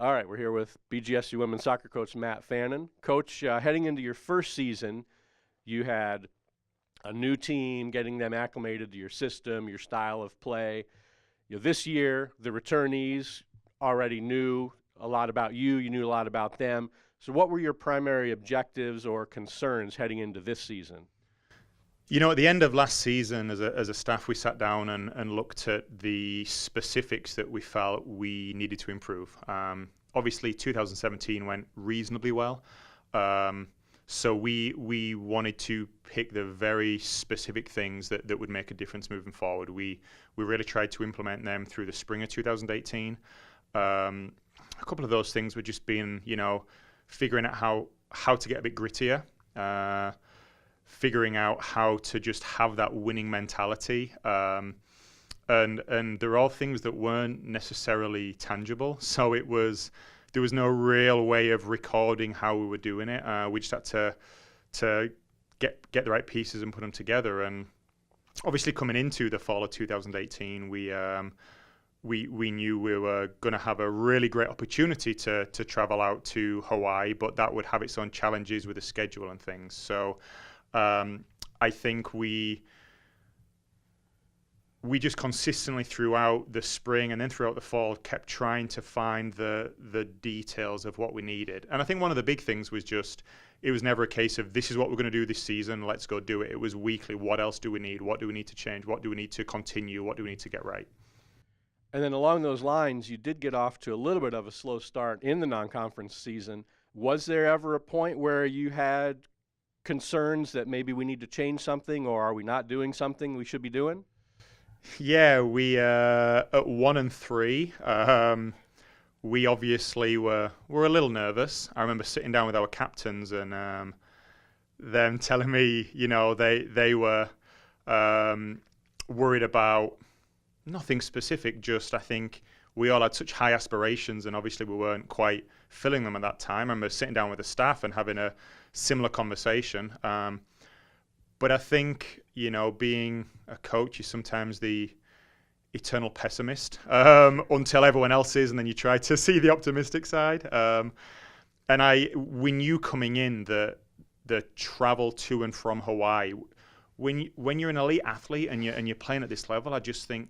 All right, we're here with BGSU women's soccer coach Matt Fannon. Coach, heading into your first season, you had a new team, getting them acclimated to your system, your style of play. This year, the returnees already knew a lot about you. You knew a lot about them. So what were your primary objectives or concerns heading into this season? At the end of last season, as a staff, we sat down and looked at the specifics that we felt we needed to improve. Obviously, 2017 went reasonably well. So we wanted to pick the very specific things that would make a difference moving forward. We really tried to implement them through the spring of 2018. A couple of those things were just being, figuring out how to get a bit grittier, figuring out how to just have that winning mentality. And they're all things that weren't necessarily tangible. So there was no real way of recording how we were doing it. We just had to get the right pieces and put them together. And obviously, coming into the fall of 2018, we knew we were going to have a really great opportunity to travel out to Hawaii, but that would have its own challenges with the schedule and things. So I think we just consistently throughout the spring and then throughout the fall kept trying to find the details of what we needed. And I think one of the big things was just, it was never a case of this is what we're going to do this season, let's go do it. It was weekly, what else do we need? What do we need to change? What do we need to continue? What do we need to get right? And then along those lines, you did get off to a little bit of a slow start in the non-conference season. Was there ever a point where you had concerns that maybe we need to change something, or are we not doing something we should be doing? Yeah, we at 1-3. We obviously were a little nervous. I remember sitting down with our captains and them telling me, they were worried about nothing specific. Just I think we all had such high aspirations, and obviously we weren't quite filling them at that time. I remember sitting down with the staff and having a similar conversation. But I think, being a coach is sometimes the eternal pessimist until everyone else is, and then you try to see the optimistic side. And we knew coming in that the travel to and from Hawaii, when you're an elite athlete and you're playing at this level, I just think,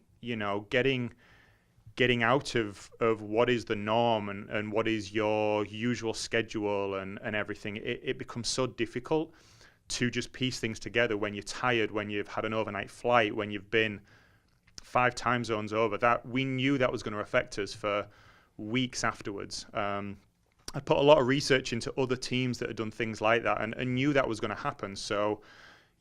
getting out of what is the norm and what is your usual schedule and everything, it becomes so difficult to just piece things together when you're tired, when you've had an overnight flight, when you've been 5 time zones over. That we knew that was going to affect us for weeks afterwards. I put a lot of research into other teams that had done things like that and knew that was going to happen. So,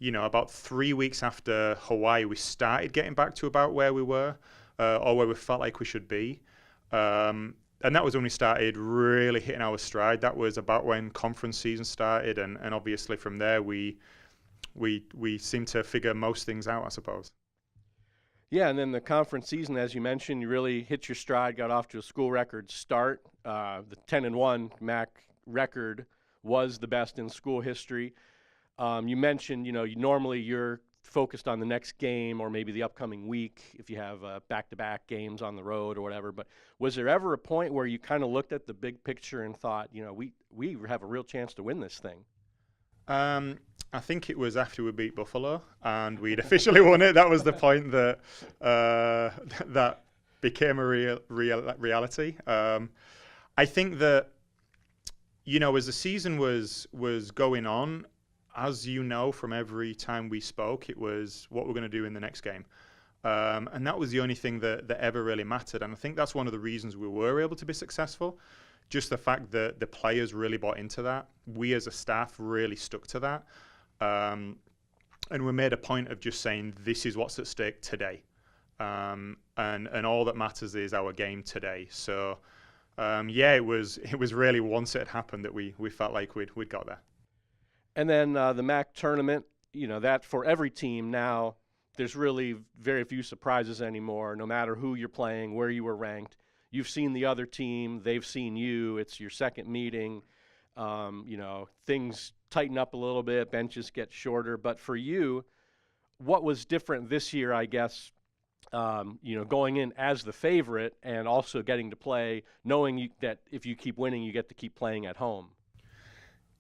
about 3 weeks after Hawaii, we started getting back to about where we were or where we felt like we should be. And that was when we started really hitting our stride. That was about when conference season started, and obviously from there we seemed to figure most things out, I suppose. Yeah, and then the conference season, as you mentioned, you really hit your stride, got off to a school record start. The 10-1 MAC record was the best in school history. You mentioned, normally you're focused on the next game or maybe the upcoming week if you have back-to-back games on the road or whatever. But was there ever a point where you kind of looked at the big picture and thought, we have a real chance to win this thing? I think it was after we beat Buffalo and we'd officially won it. That was the point that that became a reality. I think that, as the season was going on, as you know from every time we spoke, it was what we're going to do in the next game. And that was the only thing that ever really mattered. And I think that's one of the reasons we were able to be successful. Just the fact that the players really bought into that. We as a staff really stuck to that. And we made a point of just saying, this is what's at stake today. And all that matters is our game today. So, it was really once it had happened that we felt like we'd got there. And then the MAC tournament, that for every team now, there's really very few surprises anymore, no matter who you're playing, where you were ranked. You've seen the other team, they've seen you, it's your second meeting. Things tighten up a little bit, benches get shorter. But for you, what was different this year, I guess, going in as the favorite and also getting to play, knowing that if you keep winning, you get to keep playing at home?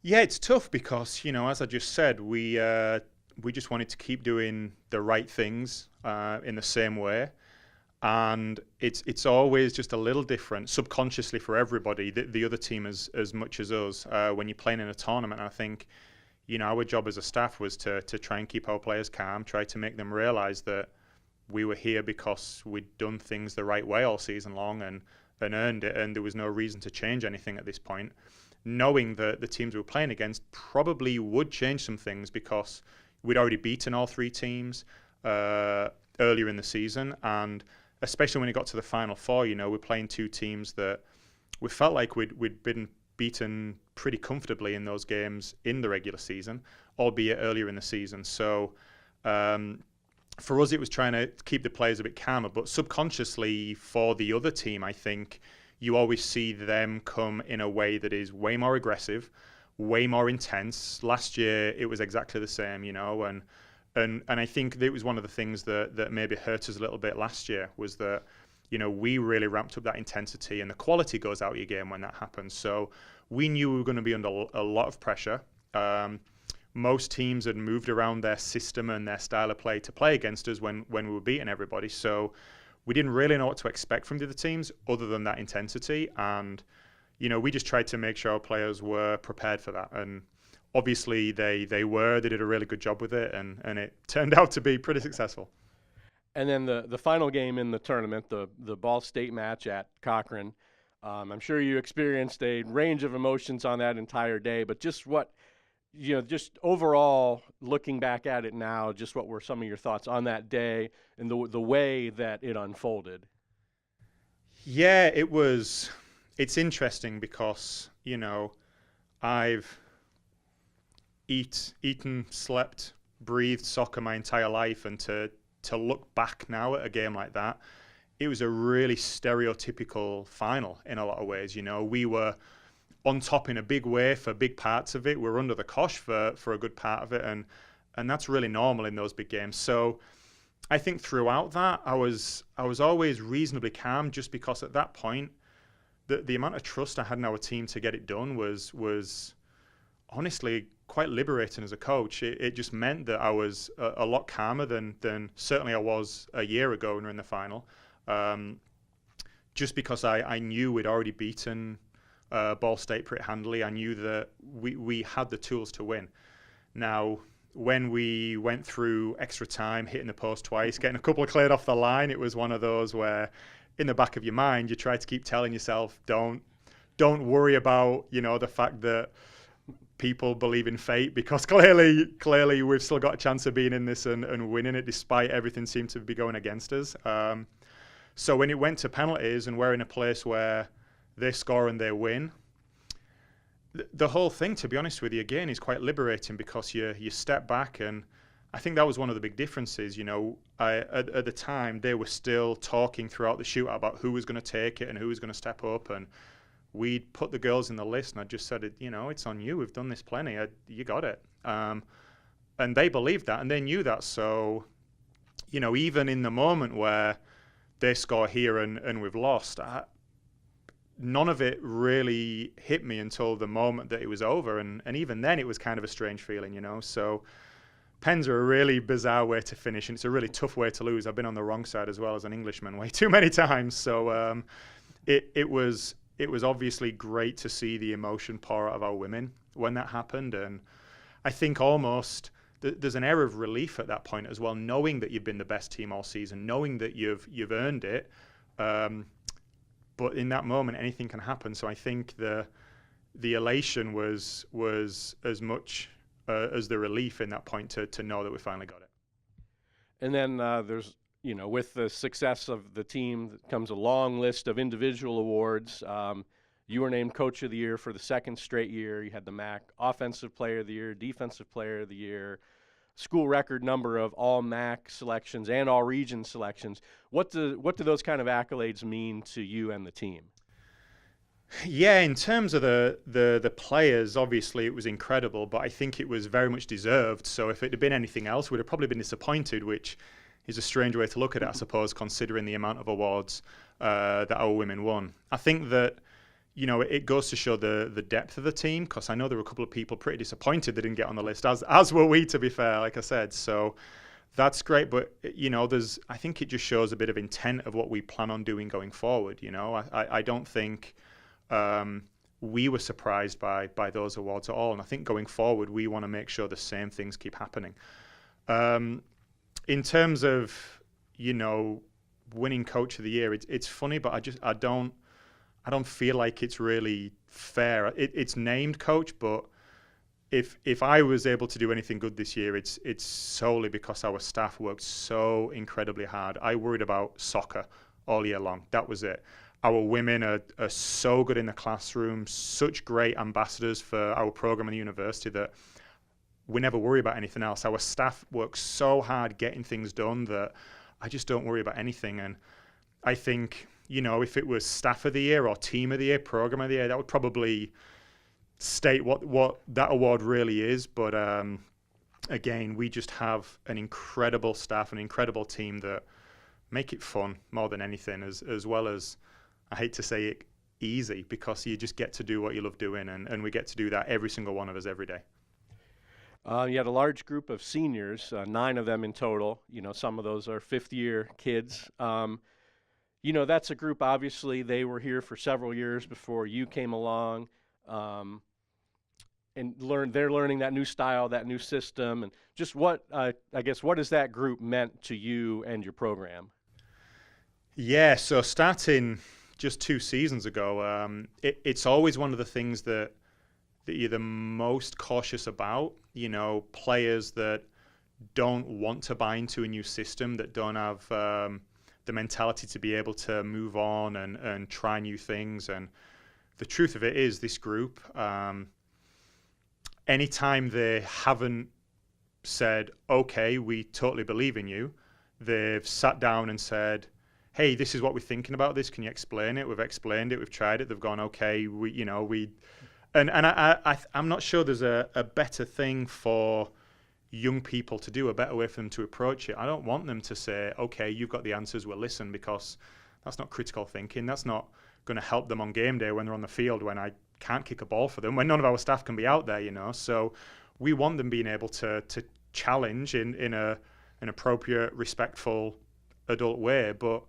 Yeah, it's tough because, as I just said, we just wanted to keep doing the right things in the same way. And it's always just a little different subconsciously for everybody, the other team as much as us, when you're playing in a tournament. And I think, our job as a staff was to try and keep our players calm, try to make them realize that we were here because we'd done things the right way all season long and earned it, and there was no reason to change anything at this point, knowing that the teams we were playing against probably would change some things because we'd already beaten all three teams earlier in the season. And especially when it got to the Final Four, we're playing two teams that we felt like we'd been beaten pretty comfortably in those games in the regular season, albeit earlier in the season. So for us, it was trying to keep the players a bit calmer, but subconsciously for the other team, I think you always see them come in a way that is way more aggressive, way more intense. Last year, it was exactly the same, and I think it was one of the things that maybe hurt us a little bit last year was that, we really ramped up that intensity and the quality goes out of your game when that happens. So we knew we were going to be under a lot of pressure. Most teams had moved around their system and their style of play to play against us when we were beating everybody. So we didn't really know what to expect from the other teams other than that intensity. And, we just tried to make sure our players were prepared for that. And obviously they did a really good job with it, and it turned out to be pretty successful. And then the final game in the tournament, the Ball State match at Cochrane, I'm sure you experienced a range of emotions on that entire day, but just just overall, looking back at it now, just what were some of your thoughts on that day and the way that it unfolded? Yeah, it's interesting because, I've eaten, slept, breathed soccer my entire life, and to look back now at a game like that, it was a really stereotypical final in a lot of ways. We were on top in a big way for big parts of it. We're under the cosh for a good part of it, and that's really normal in those big games. So I think throughout that, I was always reasonably calm, just because at that point, the amount of trust I had in our team to get it done was honestly quite liberating as a coach. It just meant that I was a lot calmer than certainly I was a year ago when we were in the final, just because I knew we'd already beaten Ball State pretty handily. I knew that we had the tools to win. Now, when we went through extra time, hitting the post twice, getting a couple cleared off the line, it was one of those where in the back of your mind, you try to keep telling yourself, don't worry about, the fact that people believe in fate, because clearly we've still got a chance of being in this and winning it, despite everything seemed to be going against us. So when it went to penalties and we're in a place where they score and they win, the whole thing, to be honest with you, again, is quite liberating, because you step back, and I think that was one of the big differences. At the time, they were still talking throughout the shootout about who was going to take it and who was going to step up, and we'd put the girls in the list, and I just said, it's on you. We've done this plenty. You got it. And they believed that, and they knew that. So, even in the moment where they score here and we've lost, none of it really hit me until the moment that it was over. And even then, it was kind of a strange feeling, So pens are a really bizarre way to finish, and it's a really tough way to lose. I've been on the wrong side as well as an Englishman way too many times. So it was obviously great to see the emotion pour out of our women when that happened. And I think almost there's an air of relief at that point as well, knowing that you've been the best team all season, knowing that you've earned it. But in that moment, anything can happen. So I think the elation was as much as the relief in that point to know that we finally got it. And then there's, with the success of the team comes a long list of individual awards. You were named Coach of the Year for the second straight year. You had the MAC Offensive Player of the Year, Defensive Player of the Year, school record number of all MAC selections and all region selections. What do those kind of accolades mean to you and the team? Yeah, in terms of the players, obviously it was incredible, but I think it was very much deserved. So if it had been anything else, we'd have probably been disappointed, which is a strange way to look at it, I suppose, considering the amount of awards that our women won. I think that, it goes to show the depth of the team, because I know there were a couple of people pretty disappointed they didn't get on the list, as were we, to be fair, like I said. So that's great, but, I think it just shows a bit of intent of what we plan on doing going forward. I don't think we were surprised by those awards at all. And I think going forward, we want to make sure the same things keep happening. In terms of, winning Coach of the Year, it's funny, but I don't feel like it's really fair. It's named Coach, but if I was able to do anything good this year, it's solely because our staff worked so incredibly hard. I worried about soccer all year long. That was it. Our women are so good in the classroom, such great ambassadors for our program in the university that we never worry about anything else. Our staff work so hard getting things done that I just don't worry about anything. And I think, if it was Staff of the Year or Team of the Year, Program of the Year, that would probably state what that award really is. But again, we just have an incredible staff, an incredible team that make it fun more than anything, as well as, I hate to say it, easy, because you just get to do what you love doing, and we get to do that, every single one of us, every day. You had a large group of seniors, 9 of them in total. Some of those are fifth-year kids. That's a group, obviously, they were here for several years before you came along, and they're learning that new style, that new system, and just what has that group meant to you and your program? Yeah, so starting just 2 seasons ago, it's always one of the things that you're the most cautious about. Players that don't want to buy into a new system, that don't have the mentality to be able to move on and try new things. And the truth of it is, this group, anytime they haven't said, okay, we totally believe in you, they've sat down and said, hey, this is what we're thinking about this. Can you explain it? We've explained it. We've tried it. They've gone, okay, I'm not sure there's a better thing for young people to do, a better way for them to approach it. I don't want them to say, okay, you've got the answers, we'll listen, because that's not critical thinking. That's not going to help them on game day when they're on the field, when I can't kick a ball for them, when none of our staff can be out there, So we want them being able to challenge in an appropriate, respectful, adult way. But,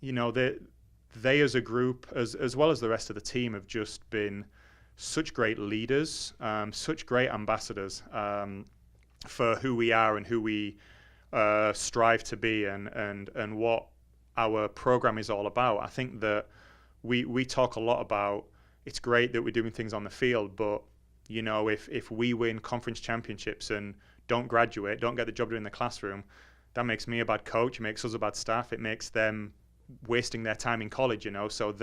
they as a group, as well as the rest of the team, have just been such great leaders, such great ambassadors for who we are and who we strive to be, and what our program is all about. I think that we talk a lot about, it's great that we're doing things on the field, but if we win conference championships and don't graduate, don't get the job doing in the classroom, that makes me a bad coach, it makes us a bad staff, it makes them wasting their time in college. So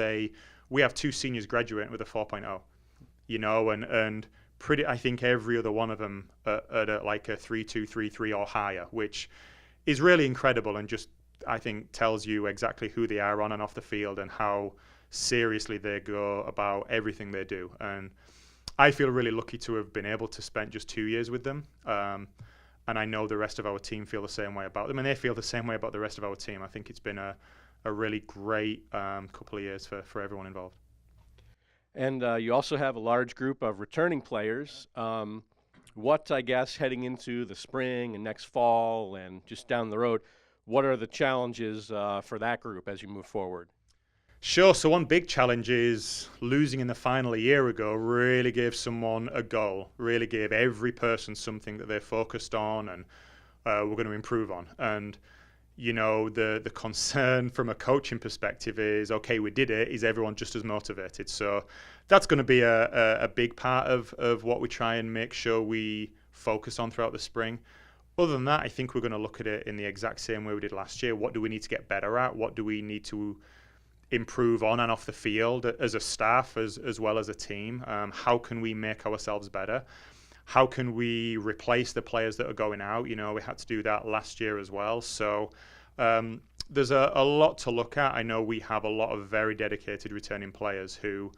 we have 2 seniors graduating with a 4.0. And pretty, I think every other one of them at like a 3.2, 3.3 or higher, which is really incredible, and just, I think, tells you exactly who they are on and off the field and how seriously they go about everything they do. And I feel really lucky to have been able to spend just 2 years with them. And I know the rest of our team feel the same way about them, and they feel the same way about the rest of our team. I think it's been a really great couple of years for everyone involved. And you also have a large group of returning players. What, I guess, heading into the spring and next fall and just down the road, what are the challenges for that group as you move forward? Sure. So one big challenge is losing in the final a year ago really gave someone a goal, really gave every person something that they're focused on and we're going to improve on. And the concern from a coaching perspective is, okay, we did it. Is everyone just as motivated? So that's going to be a big part of what we try and make sure we focus on throughout the spring. Other than that, I think we're going to look at it in the exact same way we did last year. What do we need to get better at? What do we need to improve on and off the field as a staff, as well as a team? How can we make ourselves better? How can we replace the players that are going out? We had to do that last year as well. So there's a lot to look at. I know we have a lot of very dedicated returning players who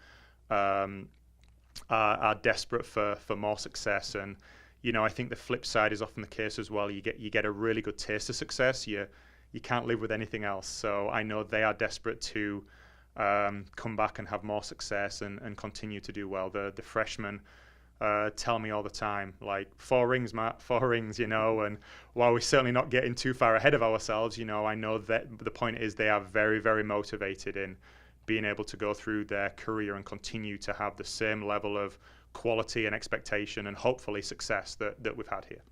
are desperate for more success. And, I think the flip side is often the case as well. You get a really good taste of success. You can't live with anything else. So I know they are desperate to come back and have more success and continue to do well. The freshmen tell me all the time, like, 4 rings, Matt, 4 rings, and while we're certainly not getting too far ahead of ourselves, I know that the point is they are very, very motivated in being able to go through their career and continue to have the same level of quality and expectation and hopefully success that we've had here.